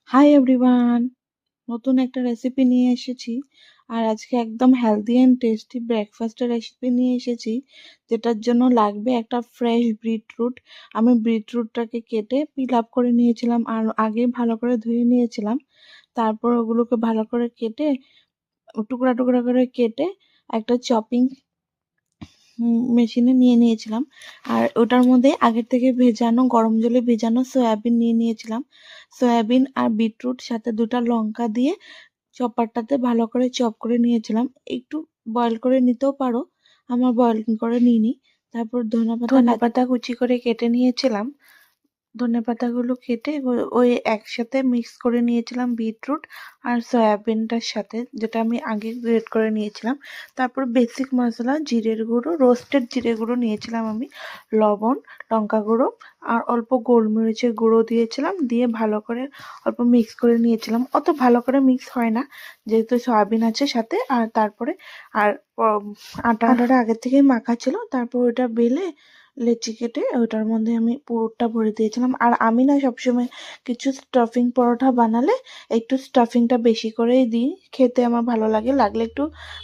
Hi everyone, নতুন একটা recipe নিয়ে এসেছি। আর আজকে একদম হেলদি অ্যান্ড টেস্টি ব্রেকফাস্টের রেসিপি নিয়ে এসেছি, যেটার জন্য লাগবে একটা ফ্রেশ বিটরুট। আমি বিটরুটটাকে কেটে পিল আপ করে নিয়েছিলাম আর আগে ভালো করে ধুয়ে নিয়েছিলাম। তারপর ওগুলোকে ভালো করে কেটে টুকরা টুকরা করে কেটে একটা চপিং মেশিনে নিয়ে নিয়েছিলাম। আর ওটার মধ্যে আগের থেকে ভেজানো গরম জলে ভেজানো সয়াবিন নিয়ে নিয়েছিলাম। সয়াবিন আর বিটরুট সাথে দুটা লঙ্কা দিয়ে চপারটাতে ভালো করে চপ করে নিয়েছিলাম। একটু বয়েল করে নিতেও পারো, আমার বয়েল করে নিইনি। তারপর ধনেপাতা কুচি করে কেটে নিয়েছিলাম। ধনেপাতাগুলো কেটে ওই একসাথে মিক্স করে নিয়েছিলাম বিটরুট আর সয়াবিনটার সাথে, যেটা আমি আগে গ্রেট করে নিয়েছিলাম। তারপর বেসিক মশলা জিরের গুঁড়ো, রোস্টেড জিরে গুঁড়ো নিয়েছিলাম আমি, লবণ, লঙ্কা গুঁড়ো আর অল্প গোলমরিচের গুঁড়ো দিয়েছিলাম, দিয়ে ভালো করে অল্প মিক্স করে নিয়েছিলাম। অত ভালো করে মিক্স হয় না যেহেতু সয়াবিন আছে সাথে। আর তারপরে আর আটাটা আগের থেকেই মাখা ছিল। তারপর ওটা বেলে লেচি কেটে ওটার মধ্যে আমি পুরোটা ভরে দিয়েছিলাম। আর আমি না সবসময় কিছু স্টাফিং পরোটা বানালে একটু স্টাফিংটা বেশি করেই দিই, খেতে আমার ভালো লাগে। লাগলে একটু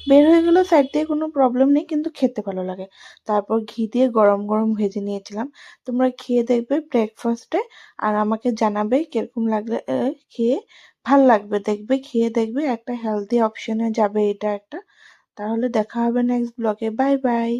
বের হয়ে গেলেও সাইড দিয়ে কোনো প্রবলেম নেই, কিন্তু খেতে ভালো লাগে। তারপর ঘি দিয়ে গরম গরম ভেজে নিয়েছিলাম। তোমরা খেয়ে দেখবে ব্রেকফাস্টে, আর আমাকে জানাবে কিরকম লাগলে। খেয়ে ভাল লাগবে, দেখবে খেয়ে দেখবে একটা হেলদি অপশনে যাবে এটা একটা। তাহলে দেখা হবে নেক্সট ব্লগে। Bye bye.